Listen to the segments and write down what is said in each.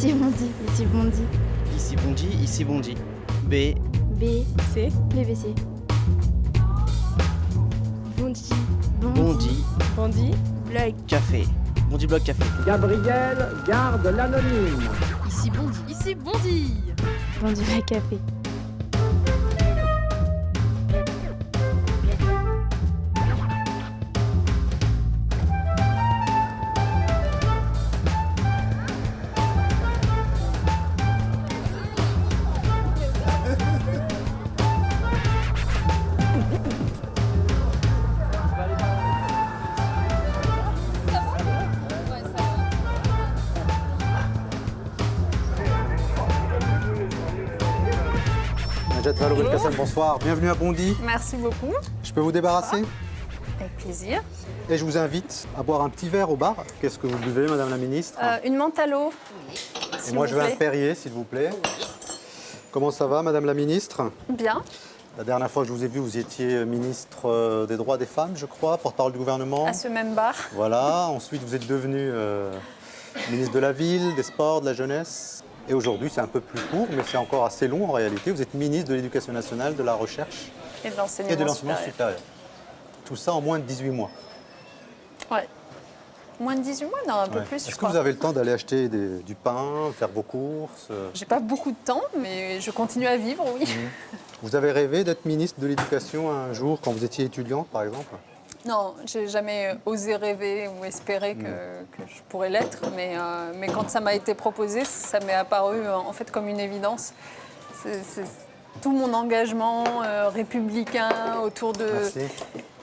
Ici Bondy, ici Bondy. Ici Bondy, ici Bondy. B. B. C. BBC. Bondy. Bondy. Bondy. Blog. Café. Bondy Blog Café. Gabriel garde l'anonyme. Ici Bondy. Ici Bondy. Bondy Blog Café. Najat Vallaud-Belkacem, bonsoir. Bienvenue à Bondy. Merci beaucoup. Je peux vous débarrasser? Avec plaisir. Et je vous invite à boire un petit verre au bar. Qu'est-ce que vous buvez, Madame la Ministre? Une menthe à l'eau. Et moi, je veux un Perrier, s'il vous plaît. Comment ça va, Madame la Ministre? Bien. La dernière fois que je vous ai vu, vous étiez ministre des Droits des Femmes, je crois, porte-parole du gouvernement. À ce même bar. Voilà. Ensuite, vous êtes devenu ministre de la Ville, des Sports, de la Jeunesse. Et aujourd'hui, c'est un peu plus court, mais c'est encore assez long en réalité. Vous êtes ministre de l'Éducation nationale, de la Recherche Et de et l'enseignement de l'Enseignement supérieur. supérieur. Tout ça en moins de 18 mois. Ouais. Moins de 18 mois? Non, un peu Ouais. plus, je Est-ce que crois. vous avez le temps d'aller acheter du pain, faire vos courses? J'ai pas beaucoup de temps, mais je continue à vivre, oui. Vous avez rêvé d'être ministre de l'Éducation un jour, quand vous étiez étudiante, par exemple? Non, j'ai jamais osé rêver ou espérer que je pourrais l'être, mais quand ça m'a été proposé, ça m'est apparu en fait comme une évidence. C'est tout mon engagement républicain autour de Merci.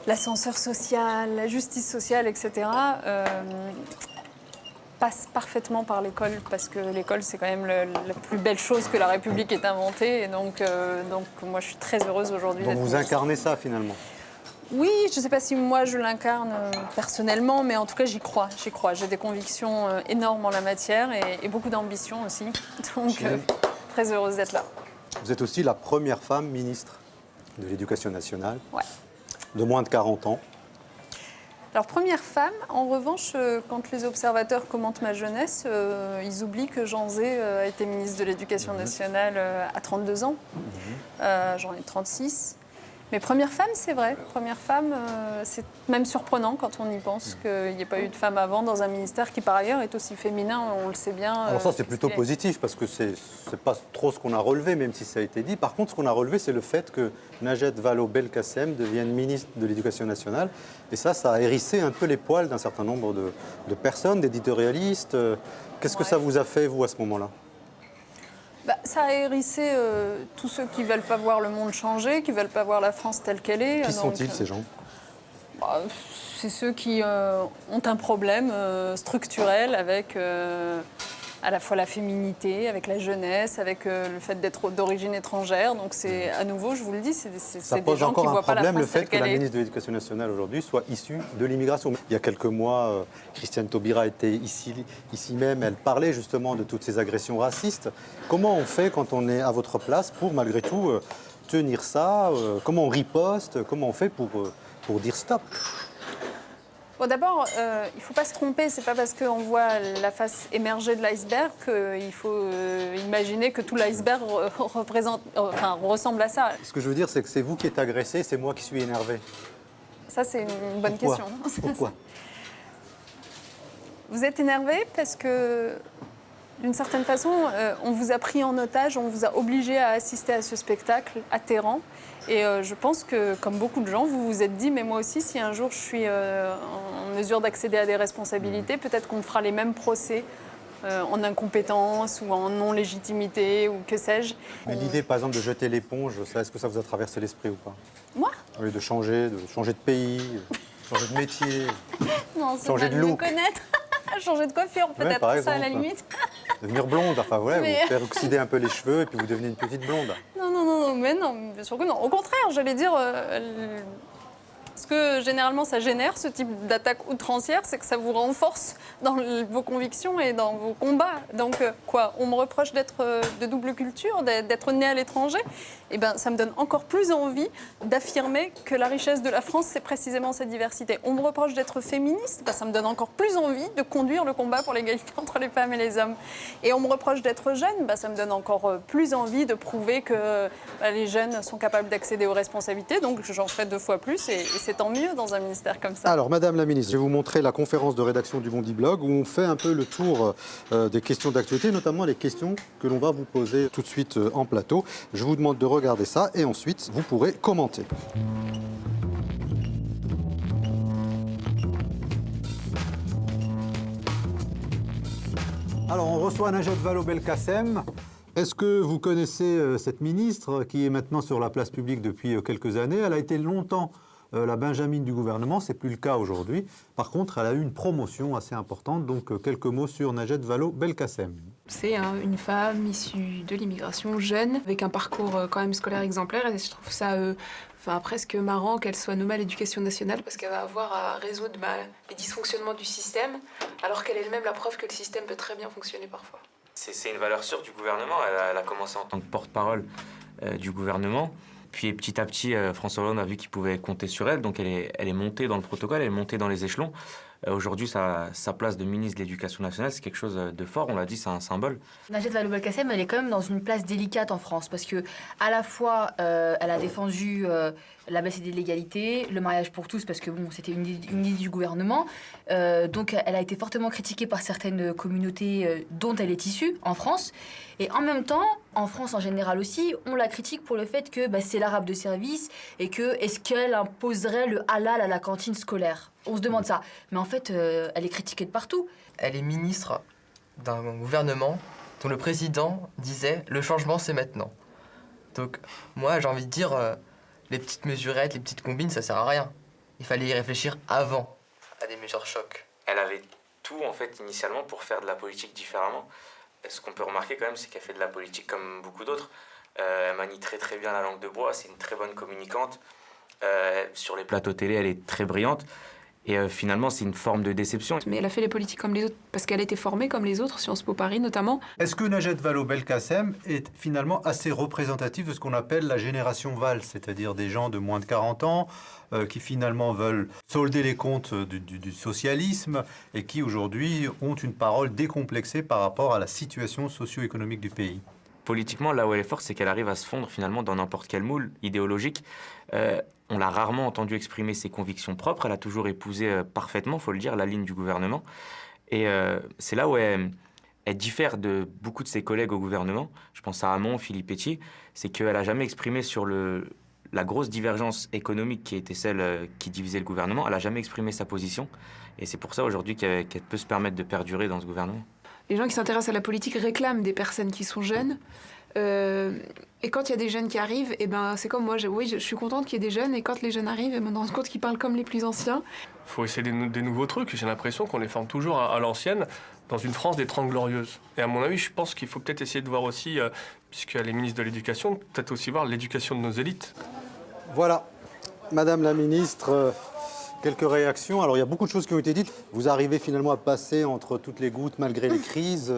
l'ascenseur social, la justice sociale, etc. Passe parfaitement par l'école, parce que l'école, c'est quand même la plus belle chose que la République ait inventée. Et donc moi, je suis très heureuse aujourd'hui Donc d'être vous ministre. incarnez ça, finalement? Oui, je ne sais pas si moi je l'incarne personnellement, mais en tout cas j'y crois. J'y crois. J'ai des convictions énormes en la matière et beaucoup d'ambition aussi. Donc très heureuse d'être là. Vous êtes aussi la première femme ministre de l'Éducation nationale, Ouais. de moins de 40 ans. Alors première femme, en revanche, quand les observateurs commentent ma jeunesse, ils oublient que Jean Zay a été ministre de l'Éducation nationale à 32 ans. J'en ai 36. Mais première femme, c'est vrai. Première femme, c'est même surprenant quand on y pense qu'il n'y ait pas eu de femme avant dans un ministère qui, par ailleurs, est aussi féminin, on le sait bien. Alors ça, c'est plutôt qu'il est. positif, parce que c'est pas trop ce qu'on a relevé, même si ça a été dit. Par contre, ce qu'on a relevé, c'est le fait que Najat Vallaud-Belkacem devienne ministre de l'Éducation nationale. Et ça a hérissé un peu les poils d'un certain nombre de personnes, d'éditorialistes. Qu'est-ce que Ouais. ça vous a fait, vous, à ce moment-là? Ça a hérissé tous ceux qui ne veulent pas voir le monde changer, qui ne veulent pas voir la France telle qu'elle est. Qui Donc, sont-ils, ces gens? C'est ceux qui ont un problème structurel avec à la fois la féminité, avec la jeunesse, avec le fait d'être d'origine étrangère. Donc c'est à nouveau, je vous le dis, c'est Ça des pose gens qui encore ne un voient pas la problème, France le fait telle que la qu'elle est. ministre de l'Éducation nationale aujourd'hui soit issue de l'immigration. Il y a quelques mois, Christiane Taubira était ici même, elle parlait justement de toutes ces agressions racistes. Comment on fait quand on est à votre place pour, malgré tout, tenir ça? Comment on riposte? Comment on fait pour dire stop? Bon, d'abord, il ne faut pas se tromper. C'est pas parce qu'on voit la face émerger de l'iceberg qu'il faut imaginer que tout l'iceberg ressemble à ça. Ce que je veux dire, c'est que c'est vous qui êtes agressé, c'est moi qui suis énervé. Ça, c'est une bonne Pourquoi? question. Pourquoi? Vous êtes énervé parce que, d'une certaine façon, on vous a pris en otage, on vous a obligé à assister à ce spectacle atterrant. Et je pense que, comme beaucoup de gens, vous vous êtes dit, mais moi aussi, si un jour je suis en mesure d'accéder à des responsabilités, peut-être qu'on me fera les mêmes procès en incompétence ou en non-légitimité ou que sais-je. Mais l'idée, par exemple, de jeter l'éponge, est-ce que ça vous a traversé l'esprit ou pas? Moi? Oui, de changer de pays, changer de métier, Non, c'est Changer mal de me look. connaître. Changer de coiffure, peut-être, par ça à la exemple. limite. devenir blonde. Enfin, voilà, Mais- vous peroxydez un peu les cheveux et puis vous devenez une petite blonde. Non, mais non, bien sûr que non. Au contraire, j'allais dire, ce que généralement ça génère, ce type d'attaque outrancière, c'est que ça vous renforce dans vos convictions et dans vos combats. Donc quoi, on me reproche d'être de double culture, d'être né à l'étranger, eh ben, ça me donne encore plus envie d'affirmer que la richesse de la France, c'est précisément cette diversité. On me reproche d'être féministe, ben, ça me donne encore plus envie de conduire le combat pour l'égalité entre les femmes et les hommes. Et on me reproche d'être jeune, ben, ça me donne encore plus envie de prouver que les jeunes sont capables d'accéder aux responsabilités. Donc j'en ferai 2 fois plus et c'est tant mieux dans un ministère comme ça. Alors, Madame la Ministre, je vais vous montrer la conférence de rédaction du Bondi Blog où on fait un peu le tour des questions d'actualité, notamment les questions que l'on va vous poser tout de suite en plateau. Je vous demande de regarder ça et ensuite vous pourrez commenter. Alors, on reçoit Najat Vallaud-Belkacem. Est-ce que vous connaissez cette ministre qui est maintenant sur la place publique depuis quelques années? Elle a été longtemps la Benjamine du gouvernement, c'est plus le cas aujourd'hui. Par contre, elle a eu une promotion assez importante, donc quelques mots sur Najat Vallaud-Belkacem. C'est une femme issue de l'immigration, jeune, avec un parcours quand même scolaire exemplaire, et je trouve ça presque marrant qu'elle soit nommée à l'éducation nationale, parce qu'elle va avoir à résoudre les dysfonctionnements du système, alors qu'elle est elle-même la preuve que le système peut très bien fonctionner parfois. C'est une valeur sûre du gouvernement. Elle a commencé en tant que porte-parole du gouvernement. Puis petit à petit, François Hollande a vu qu'il pouvait compter sur elle. Donc elle est montée dans le protocole, elle est montée dans les échelons. Aujourd'hui, sa place de ministre de l'Éducation nationale, c'est quelque chose de fort. On l'a dit, c'est un symbole. Najat Vallaud-Belkacem, elle est quand même dans une place délicate en France parce que à la fois, elle a défendu la baisse des l'égalité, le mariage pour tous parce que bon, c'était une idée du gouvernement. Donc, elle a été fortement critiquée par certaines communautés dont elle est issue en France. Et en même temps, en France en général aussi, on la critique pour le fait que c'est l'arabe de service et que est-ce qu'elle imposerait le halal à la cantine scolaire? On se demande ça. Mais en fait, elle est critiquée de partout. Elle est ministre d'un gouvernement dont le président disait « le changement, c'est maintenant ». Donc moi, j'ai envie de dire, les petites mesurettes, les petites combines, ça sert à rien. Il fallait y réfléchir avant à des mesures choc. Elle avait tout, en fait, initialement, pour faire de la politique différemment. Ce qu'on peut remarquer quand même, c'est qu'elle fait de la politique comme beaucoup d'autres. Elle manie très très bien la langue de bois, c'est une très bonne communicante. Sur les plateaux télé, elle est très brillante. Et finalement, c'est une forme de déception. Mais elle a fait les politiques comme les autres, parce qu'elle a été formée comme les autres, Sciences Po Paris notamment. Est-ce que Najat Vallaud-Belkacem est finalement assez représentative de ce qu'on appelle la génération Valls, c'est-à-dire des gens de moins de 40 ans qui finalement veulent solder les comptes du socialisme et qui aujourd'hui ont une parole décomplexée par rapport à la situation socio-économique du pays? Politiquement, là où elle est forte, c'est qu'elle arrive à se fondre finalement dans n'importe quel moule idéologique. On l'a rarement entendu exprimer ses convictions propres. Elle a toujours épousé parfaitement, il faut le dire, la ligne du gouvernement. Et c'est là où elle diffère de beaucoup de ses collègues au gouvernement. Je pense à Hamon, Philippe Etty. C'est qu'elle n'a jamais exprimé sur la grosse divergence économique qui était celle qui divisait le gouvernement. Elle n'a jamais exprimé sa position. Et c'est pour ça aujourd'hui qu'elle peut se permettre de perdurer dans ce gouvernement. Les gens qui s'intéressent à la politique réclament des personnes qui sont jeunes. Et quand il y a des jeunes qui arrivent, c'est comme moi, je suis contente qu'il y ait des jeunes. Et quand les jeunes arrivent, je me rends compte qu'ils parlent comme les plus anciens. Il faut essayer des nouveaux trucs. J'ai l'impression qu'on les forme toujours à l'ancienne, dans une France des 30 glorieuses. Et à mon avis, je pense qu'il faut peut-être essayer de voir aussi, puisqu'elle est ministre de l'Éducation, peut-être aussi voir l'éducation de nos élites. Voilà, Madame la Ministre, quelques réactions. Alors, il y a beaucoup de choses qui ont été dites. Vous arrivez finalement à passer entre toutes les gouttes malgré les crises.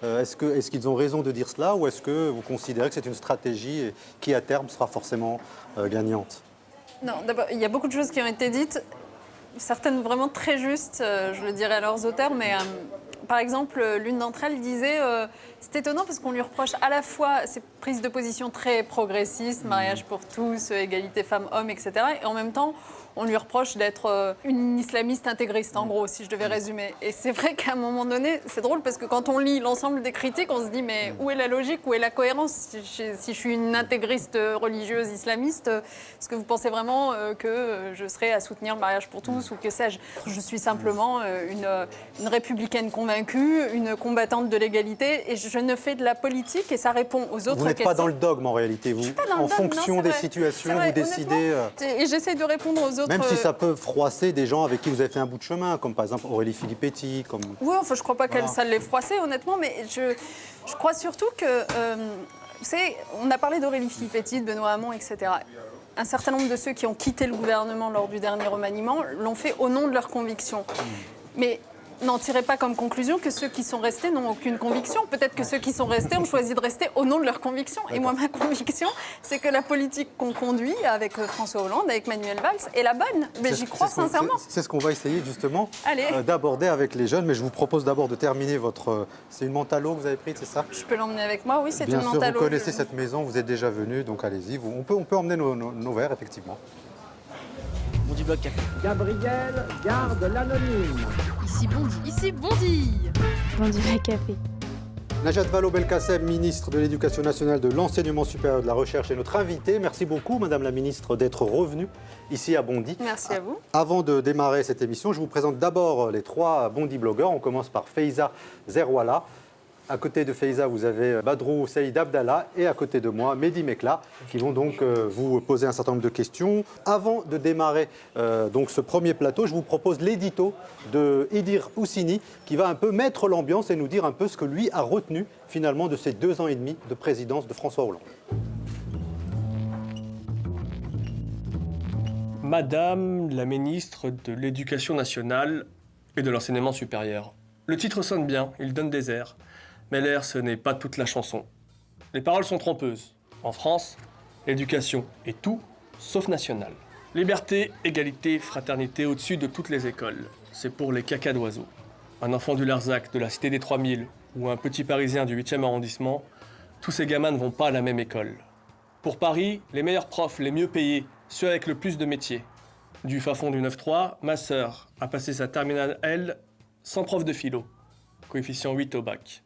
Est-ce qu'ils ont raison de dire cela ou est-ce que vous considérez que c'est une stratégie qui, à terme, sera forcément gagnante? Non, d'abord, il y a beaucoup de choses qui ont été dites, certaines vraiment très justes, je le dirai à leurs auteurs, mais par exemple, l'une d'entre elles disait c'est étonnant parce qu'on lui reproche à la fois ses prises de position très progressistes, mariage pour tous, égalité femmes-hommes, etc. Et en même temps, on lui reproche d'être une islamiste intégriste, en gros, si je devais résumer. Et c'est vrai qu'à un moment donné, c'est drôle parce que quand on lit l'ensemble des critiques, on se dit mais où est la logique, où est la cohérence? Si je suis une intégriste religieuse islamiste, est-ce que vous pensez vraiment que je serais à soutenir le mariage pour tous ou que sais-je? Je suis simplement une républicaine convaincue, une combattante de l'égalité et je ne fais de la politique et ça répond aux autres questions. Vous n'êtes pas dans le dogme en réalité, vous, en fonction des situations, vous décidez... Et j'essaie de répondre aux autres... Même si ça peut froisser des gens avec qui vous avez fait un bout de chemin, comme par exemple Aurélie Filippetti, comme... Oui, enfin je crois pas que ça l'ait froissé honnêtement, mais je crois surtout que... vous savez, on a parlé d'Aurélie Filippetti, de Benoît Hamon, etc. Un certain nombre de ceux qui ont quitté le gouvernement lors du dernier remaniement l'ont fait au nom de leurs convictions. Mais n'en tirez pas comme conclusion que ceux qui sont restés n'ont aucune conviction. Peut-être que ceux qui sont restés ont choisi de rester au nom de leur conviction. Et moi, ma conviction, c'est que la politique qu'on conduit avec François Hollande, avec Manuel Valls, est la bonne. Mais j'y crois sincèrement. C'est ce qu'on va essayer justement Allez. d'aborder avec les jeunes. Mais je vous propose d'abord de terminer votre... C'est une Mentalo que vous avez prise, c'est ça? Je peux l'emmener avec moi, oui, c'est une Bien sûr, Mentalo. vous connaissez cette maison, vous êtes déjà venu, donc allez-y. On peut emmener nos verres, effectivement. Bondy Block Café. Gabriel, garde l'anonyme. Ici Bondy. Ici Bondy. Bondy Black Café. Najat Vallaud-Belkacem, ministre de l'Éducation nationale, de l'Enseignement supérieur et de la Recherche, est notre invitée. Merci beaucoup, Madame la ministre, d'être revenue ici à Bondy. Merci à vous. Avant de démarrer cette émission, je vous présente d'abord les 3 Bondy blogueurs. On commence par Faiza Zerwala. À côté de Faiza, vous avez Badrou Saïd Abdallah et à côté de moi, Mehdi Mekla, qui vont donc vous poser un certain nombre de questions. Avant de démarrer donc ce premier plateau, je vous propose l'édito de Idir Houssini, qui va un peu mettre l'ambiance et nous dire un peu ce que lui a retenu finalement de ces 2 ans et demi de présidence de François Hollande. Madame la ministre de l'Éducation nationale et de l'Enseignement supérieur. Le titre sonne bien, il donne des airs. Mais l'air, ce n'est pas toute la chanson. Les paroles sont trompeuses. En France, l'éducation est tout, sauf national. Liberté, égalité, fraternité au-dessus de toutes les écoles. C'est pour les cacas d'oiseaux. Un enfant du Larzac, de la Cité des 3000, ou un petit Parisien du 8e arrondissement, tous ces gamins ne vont pas à la même école. Pour Paris, les meilleurs profs, les mieux payés, ceux avec le plus de métiers. Du fin fond du 9-3, ma sœur a passé sa terminale L sans prof de philo. Coefficient 8 au bac.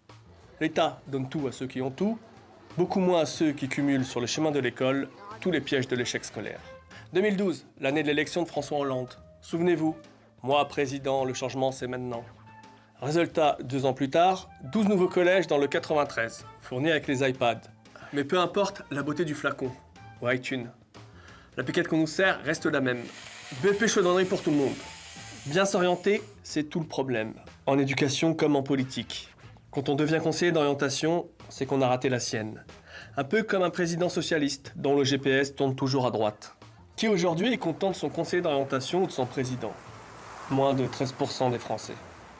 L'État donne tout à ceux qui ont tout, beaucoup moins à ceux qui cumulent sur le chemin de l'école tous les pièges de l'échec scolaire. 2012, l'année de l'élection de François Hollande. Souvenez-vous, moi président, le changement c'est maintenant. Résultat, 2 ans plus tard, 12 nouveaux collèges dans le 93, fournis avec les iPads. Mais peu importe la beauté du flacon, ou iTunes. La piquette qu'on nous sert reste la même. BP chaudronnerie pour tout le monde. Bien s'orienter, c'est tout le problème, en éducation comme en politique. Quand on devient conseiller d'orientation, c'est qu'on a raté la sienne. Un peu comme un président socialiste, dont le GPS tourne toujours à droite. Qui aujourd'hui est content de son conseiller d'orientation ou de son président? Moins de 13% des Français.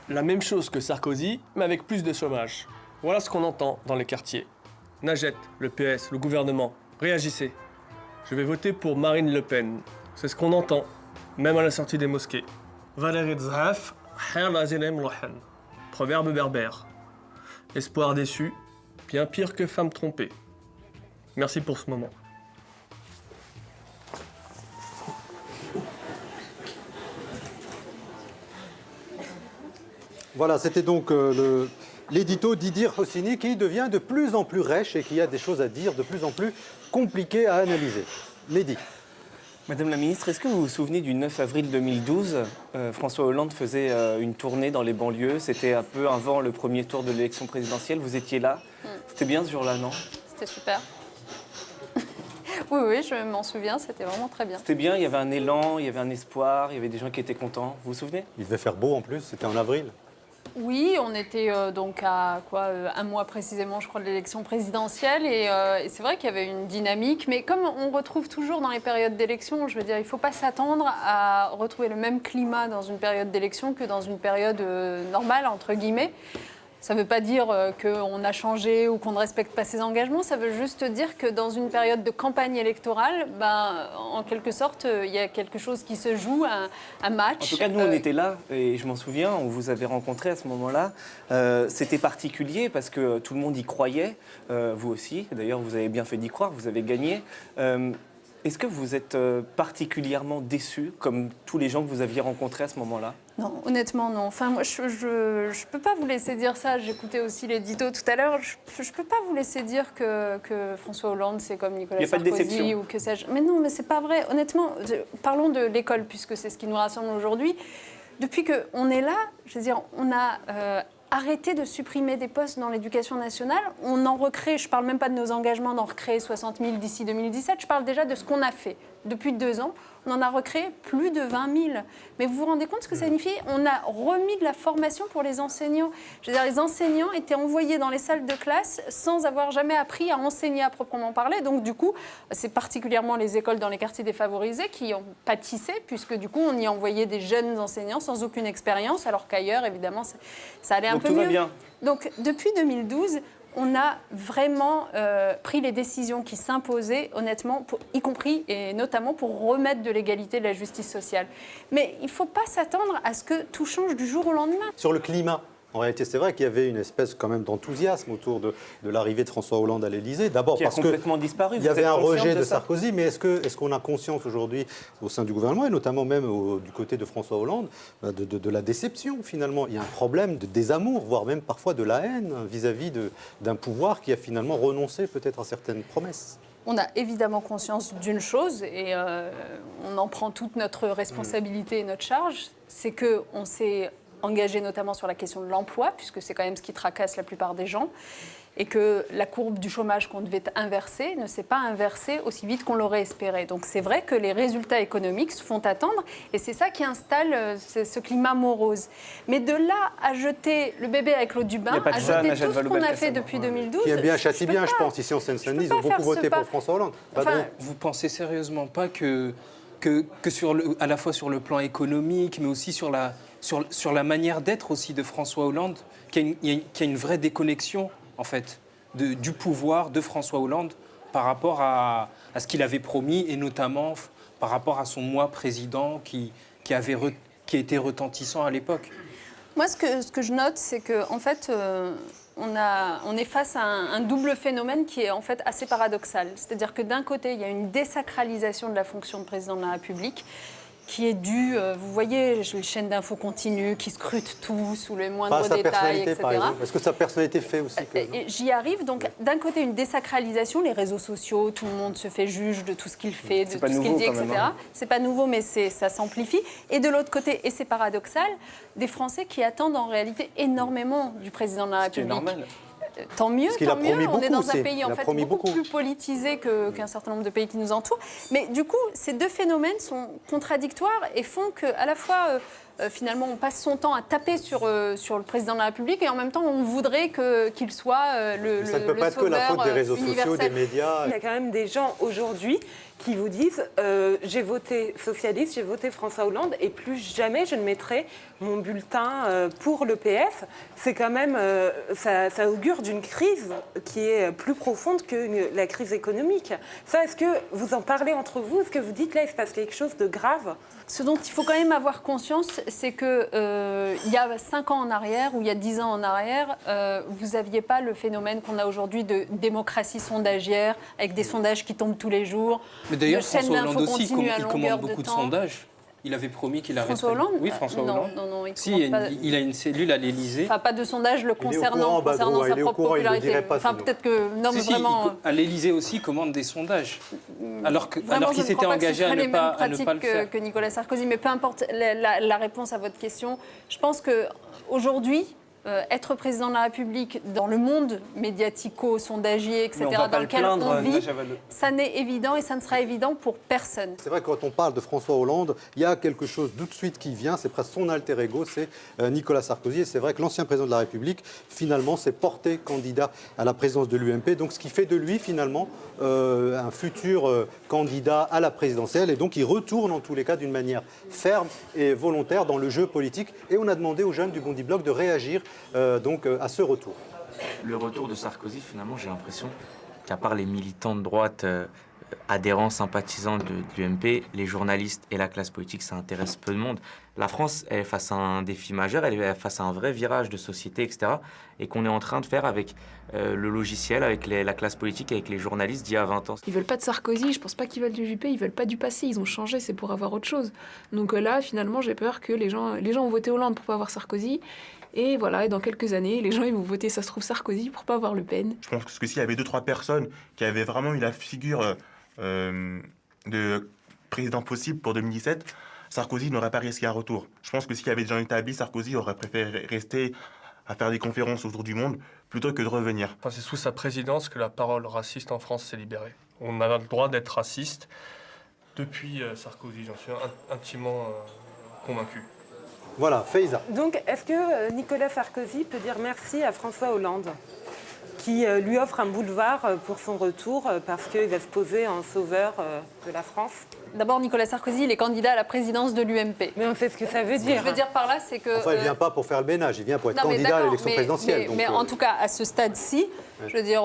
La même chose que Sarkozy, mais avec plus de chômage. Voilà ce qu'on entend dans les quartiers. Najat, le PS, le gouvernement, réagissez. Je vais voter pour Marine Le Pen. C'est ce qu'on entend, même à la sortie des mosquées. Valérie Zhaf, proverbe berbère. Espoir déçu, bien pire que femme trompée. Merci pour ce moment. Voilà, c'était donc l'édito d'Idir Houssini qui devient de plus en plus rêche et qui a des choses à dire de plus en plus compliquées à analyser. Mehdi. Madame la ministre, est-ce que vous vous souvenez du 9 avril 2012 François Hollande faisait une tournée dans les banlieues. C'était un peu avant le premier tour de l'élection présidentielle. Vous étiez là. C'était bien ce jour-là, non? C'était super. Oui, je m'en souviens, c'était vraiment très bien. C'était bien, il y avait un élan, il y avait un espoir, il y avait des gens qui étaient contents. Vous vous souvenez? Il devait faire beau en plus, c'était en avril. Oui, on était donc à un mois précisément, je crois, de l'élection présidentielle. Et c'est vrai qu'il y avait une dynamique. Mais comme on retrouve toujours dans les périodes d'élection, je veux dire, il ne faut pas s'attendre à retrouver le même climat dans une période d'élection que dans une période normale, entre guillemets. Ça ne veut pas dire qu'on a changé ou qu'on ne respecte pas ses engagements. Ça veut juste dire que dans une période de campagne électorale, en quelque sorte, il y a quelque chose qui se joue, un match. En tout cas, nous, on était là, et je m'en souviens, on vous avait rencontré à ce moment-là. C'était particulier parce que tout le monde y croyait, vous aussi. D'ailleurs, vous avez bien fait d'y croire, vous avez gagné. Est-ce que vous êtes particulièrement déçu, comme tous les gens que vous aviez rencontrés à ce moment-là? Non, honnêtement, non. Enfin, moi, je ne peux pas vous laisser dire ça. J'écoutais aussi l'édito tout à l'heure. Je ne peux pas vous laisser dire que François Hollande, c'est comme Nicolas Sarkozy ou que sais-je. Mais non, mais c'est pas vrai. Honnêtement, parlons de l'école, puisque c'est ce qui nous rassemble aujourd'hui. Depuis qu'on est là, je veux dire, on a arrêter de supprimer des postes dans l'éducation nationale. On en recrée, je ne parle même pas de nos engagements d'en recréer 60 000 d'ici 2017, je parle déjà de ce qu'on a fait. Depuis 2 ans, on en a recréé plus de 20 000. Mais vous vous rendez compte ce que ça signifie? On a remis de la formation pour les enseignants. Je veux dire, les enseignants étaient envoyés dans les salles de classe sans avoir jamais appris à enseigner à proprement parler. Donc du coup, c'est particulièrement les écoles dans les quartiers défavorisés qui en pâtissaient, puisque du coup, on y envoyait des jeunes enseignants sans aucune expérience, alors qu'ailleurs, évidemment, ça allait un peu mieux. Donc tout va bien. Donc depuis 2012, on a vraiment pris les décisions qui s'imposaient, honnêtement, y compris et notamment pour remettre de l'égalité et de la justice sociale. Mais il ne faut pas s'attendre à ce que tout change du jour au lendemain. Sur le climat, en réalité, c'est vrai qu'il y avait une espèce quand même d'enthousiasme autour de l'arrivée de François Hollande à l'Élysée. D'abord Qui a parce complètement disparu. il y avait un rejet de ça Sarkozy, mais est-ce qu'on a conscience aujourd'hui au sein du gouvernement, et notamment même du côté de François Hollande, de la déception finalement? Il y a un problème de désamour, voire même parfois de la haine vis-à-vis d'un pouvoir qui a finalement renoncé peut-être à certaines promesses. On a évidemment conscience d'une chose, et on en prend toute notre responsabilité et notre charge, c'est qu'on s'est engagé notamment sur la question de l'emploi, puisque c'est quand même ce qui tracasse la plupart des gens, et que la courbe du chômage qu'on devait inverser ne s'est pas inversée aussi vite qu'on l'aurait espéré. Donc c'est vrai que les résultats économiques se font attendre, et c'est ça qui installe ce climat morose. Mais de là à jeter le bébé avec l'eau du bain, à jeter tout ce qu'on a fait depuis 2012... Qui aime bien châtie bien, je pense, ici en Seine-Saint-Denis, ils ont beaucoup voté pour François Hollande. Enfin, vous pensez sérieusement pas que à la fois sur le plan économique, mais aussi sur la manière d'être aussi de François Hollande, qu'il y a une vraie déconnexion, en fait, du pouvoir de François Hollande par rapport à ce qu'il avait promis, et notamment par rapport à son moi président qui a été retentissant à l'époque. Moi, ce que je note, c'est qu'en fait, on est face à un double phénomène qui est en fait assez paradoxal. C'est-à-dire que d'un côté, il y a une désacralisation de la fonction de président de la République qui est due, vous voyez, les chaînes d'infos continues qui scrutent tout sous les moindres détails, etc. Par exemple. Est-ce que sa personnalité fait aussi que... J'y arrive. Donc, d'un côté, une désacralisation, les réseaux sociaux, tout le monde se fait juge de tout ce qu'il fait, de tout ce qu'il dit, etc. C'est pas nouveau, mais ça s'amplifie. Et de l'autre côté, et c'est paradoxal, des Français qui attendent en réalité énormément du président de la République. C'est normal. Tant mieux, tant mieux. On est dans un pays en fait beaucoup plus politisé qu'un certain nombre de pays qui nous entourent. Mais du coup, ces deux phénomènes sont contradictoires et font qu'à la fois, finalement, on passe son temps à taper sur le président de la République, et en même temps, on voudrait qu'il soit le Ça ne peut pas être que la faute des réseaux sociaux, des médias. Il y a quand même des gens aujourd'hui qui vous disent j'ai voté socialiste, j'ai voté François Hollande, et plus jamais je ne mettrai mon bulletin pour le PS. C'est quand même, ça augure d'une crise qui est plus profonde que la crise économique. Ça, est-ce que vous en parlez entre vous? Est-ce que vous dites là, il se passe quelque chose de grave? Ce dont il faut quand même avoir conscience, c'est qu'il y a 5 ans en arrière ou il y a 10 ans en arrière, vous n'aviez pas le phénomène qu'on a aujourd'hui de démocratie sondagière, avec des sondages qui tombent tous les jours. Mais d'ailleurs, François Hollande aussi, il commande beaucoup de sondages. Il avait promis qu'il arrêterait. François Hollande? Oui, François Hollande. Non, il a une cellule à l'Élysée. Enfin, pas de sondage le concernant sa propre popularité. Enfin, peut-être que... Non, mais vraiment... À l'Élysée aussi, il commande des sondages. Alors qu'il s'était engagé à ne pas le faire. Que Nicolas Sarkozy. Mais peu importe la réponse à votre question, je pense qu'aujourd'hui, être président de la République dans le monde médiatico-sondagier, etc., dans lequel on vit, ça n'est évident et ça ne sera évident pour personne. C'est vrai que quand on parle de François Hollande, il y a quelque chose tout de suite qui vient, c'est presque son alter ego, c'est Nicolas Sarkozy. Et c'est vrai que l'ancien président de la République, finalement, s'est porté candidat à la présidence de l'UMP. Donc ce qui fait de lui, finalement, un futur candidat à la présidentielle. Et donc il retourne, en tous les cas, d'une manière ferme et volontaire dans le jeu politique. Et on a demandé aux jeunes du Bondi Bloc de réagir à ce retour. Le retour de Sarkozy, finalement, j'ai l'impression qu'à part les militants de droite adhérents, sympathisants de l'UMP, les journalistes et la classe politique, ça intéresse peu de monde. La France est face à un défi majeur, elle est face à un vrai virage de société, etc. Et qu'on est en train de faire avec le logiciel, avec la classe politique, avec les journalistes d'il y a 20 ans. Ils veulent pas de Sarkozy, je pense pas qu'ils veulent du Juppé, ils veulent pas du passé, ils ont changé, c'est pour avoir autre chose. Donc là, finalement, j'ai peur que les gens ont voté Hollande pour pas avoir Sarkozy. Et voilà, et dans quelques années, les gens ils vont voter, ça se trouve, Sarkozy pour pas avoir Le Pen. Je pense que s'il y avait 2-3 personnes qui avaient vraiment eu la figure de président possible pour 2017, Sarkozy n'aurait pas risqué un retour. Je pense que s'il y avait des gens établis, Sarkozy aurait préféré rester à faire des conférences autour du monde plutôt que de revenir. Enfin, c'est sous sa présidence que la parole raciste en France s'est libérée. On a le droit d'être raciste depuis Sarkozy, j'en suis intimement convaincu. Voilà, Faiza. Donc, est-ce que Nicolas Sarkozy peut dire merci à François Hollande, qui lui offre un boulevard pour son retour parce qu'il va se poser en sauveur de la France? D'abord, Nicolas Sarkozy, il est candidat à la présidence de l'UMP. Mais on sait ce que ça veut dire. Ce que je veux dire par là, c'est que... Enfin, il ne vient pas pour faire le ménage, il vient pour être Non, mais candidat à d'accord, l'élection présidentielle. Mais en tout cas, à ce stade-ci, je veux dire,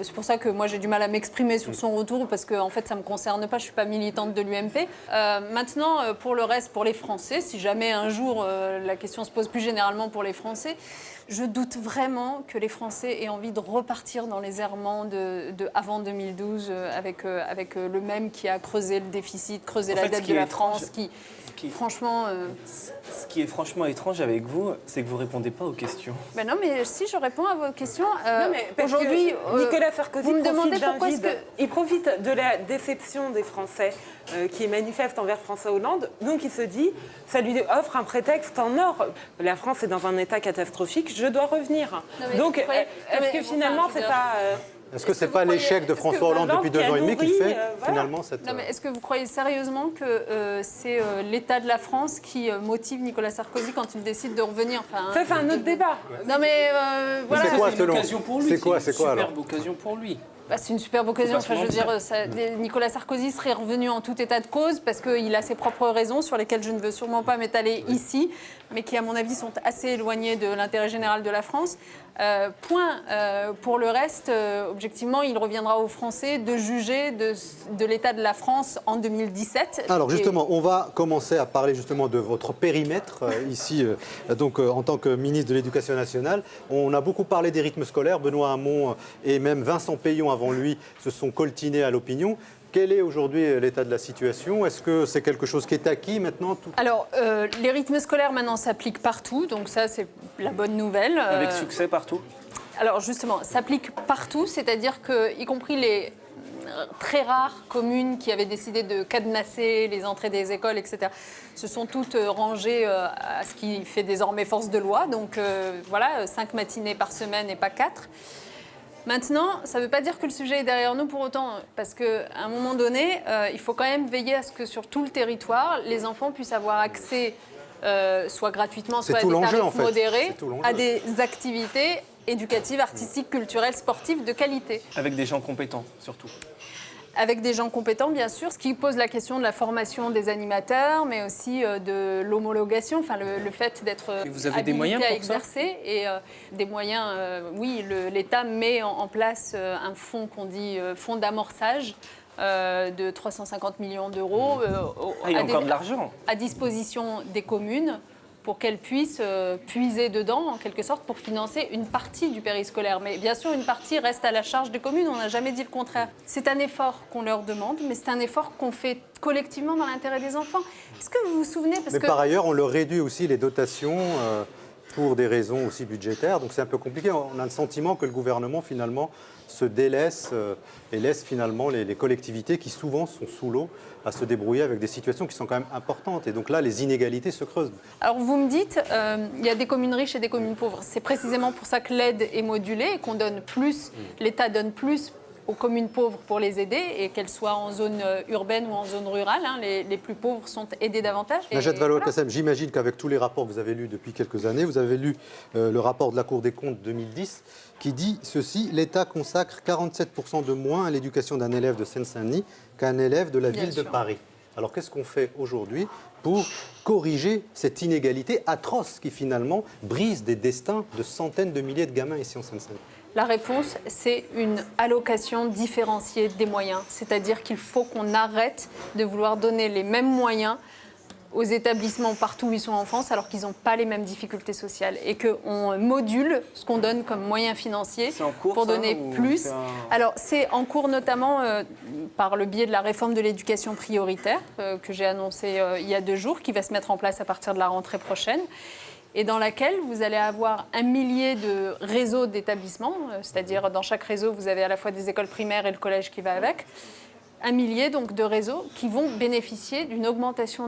c'est pour ça que moi j'ai du mal à m'exprimer sur son retour, parce que en fait, ça ne me concerne pas, je ne suis pas militante de l'UMP. Maintenant, pour le reste, pour les Français, si jamais un jour la question se pose plus généralement pour les Français, je doute vraiment que les Français aient envie de repartir dans les errements de avant 2012 avec le même qui a creusé le déficit, creusé la dette de la France, franchement... Ce qui est franchement étrange avec vous, c'est que vous ne répondez pas aux questions. Ben non, mais si, je réponds à vos questions. Aujourd'hui, Nicolas Sarkozy vous me demandez profite d'un pourquoi vide. Il profite de la déception des Français qui est manifeste envers François Hollande. Donc il se dit, ça lui offre un prétexte en or. La France est dans un état catastrophique, je dois revenir. Donc est-ce que finalement, c'est pas... Est-ce que ce n'est pas l'échec de François Hollande depuis 2 ans et demi qui fait finalement cette... Non, mais est-ce que vous croyez sérieusement que c'est l'état de la France qui motive Nicolas Sarkozy quand il décide de revenir? Ça, c'est un autre débat. Non, mais voilà. C'est quoi, C'est une occasion pour lui. C'est quoi une alors? superbe occasion pour lui. Bah, c'est une superbe occasion. Enfin, je veux dire, Nicolas Sarkozy serait revenu en tout état de cause parce qu'il a ses propres raisons sur lesquelles je ne veux sûrement pas m'étaler ici, mais qui, à mon avis, sont assez éloignées de l'intérêt général de la France. Pour le reste, objectivement, il reviendra aux Français de juger de l'état de la France en 2017. Alors justement, on va commencer à parler justement de votre périmètre ici, donc en tant que ministre de l'Éducation nationale. On a beaucoup parlé des rythmes scolaires. Benoît Hamon et même Vincent Peillon avant lui se sont coltinés à l'opinion. Quel est aujourd'hui l'état de la situation? Est-ce que c'est quelque chose qui est acquis maintenant? Alors, les rythmes scolaires maintenant s'appliquent partout, donc ça c'est la bonne nouvelle. Avec succès partout? Alors justement, s'applique partout, c'est-à-dire que, y compris les très rares communes qui avaient décidé de cadenasser les entrées des écoles, etc., se sont toutes rangées à ce qui fait désormais force de loi. Donc voilà, 5 matinées par semaine et pas 4. Maintenant, ça ne veut pas dire que le sujet est derrière nous pour autant, parce qu'à un moment donné, il faut quand même veiller à ce que sur tout le territoire, les enfants puissent avoir accès, soit gratuitement, soit à des tarifs modérés, à des activités éducatives, artistiques, culturelles, sportives de qualité. Avec des gens compétents, surtout. Avec des gens compétents, bien sûr, ce qui pose la question de la formation des animateurs, mais aussi de l'homologation, enfin le fait d'être habilité à exercer. Et des moyens, oui, l'État met en place un fonds qu'on dit fonds d'amorçage de 350 millions d'euros il y a encore de l'argent à disposition des communes pour qu'elles puissent puiser dedans, en quelque sorte, pour financer une partie du périscolaire. Mais bien sûr, une partie reste à la charge des communes, on n'a jamais dit le contraire. C'est un effort qu'on leur demande, mais c'est un effort qu'on fait collectivement dans l'intérêt des enfants. Est-ce que vous vous souvenez Par ailleurs, on leur réduit aussi les dotations pour des raisons aussi budgétaires, donc c'est un peu compliqué. On a le sentiment que le gouvernement, finalement, se délaisse et laisse finalement les collectivités qui souvent sont sous l'eau à se débrouiller avec des situations qui sont quand même importantes. Et donc là, les inégalités se creusent. Alors vous me dites, il y a des communes riches et des communes pauvres. C'est précisément pour ça que l'aide est modulée et qu'on donne plus, l'État donne plus aux communes pauvres pour les aider, et qu'elles soient en zone urbaine ou en zone rurale. Les plus pauvres sont aidés davantage. Najat Vallaud-Belkacem, j'imagine qu'avec tous les rapports que vous avez lus depuis quelques années, vous avez lu le rapport de la Cour des comptes 2010 qui dit ceci: l'État consacre 47% de moins à l'éducation d'un élève de Seine-Saint-Denis qu'un élève de la ville de Paris. Alors qu'est-ce qu'on fait aujourd'hui pour corriger cette inégalité atroce qui finalement brise des destins de centaines de milliers de gamins ici en Seine-Saint-Denis? La réponse, c'est une allocation différenciée des moyens. C'est-à-dire qu'il faut qu'on arrête de vouloir donner les mêmes moyens aux établissements partout où ils sont en France, alors qu'ils n'ont pas les mêmes difficultés sociales. Et qu'on module ce qu'on donne comme moyens financiers pour donner plus. Alors, c'est en cours notamment par le biais de la réforme de l'éducation prioritaire, que j'ai annoncée il y a 2 jours, qui va se mettre en place à partir de la rentrée prochaine, et dans laquelle vous allez avoir 1 millier de réseaux d'établissements, c'est-à-dire dans chaque réseau, vous avez à la fois des écoles primaires et le collège qui va avec, 1 millier donc de réseaux qui vont bénéficier d'une augmentation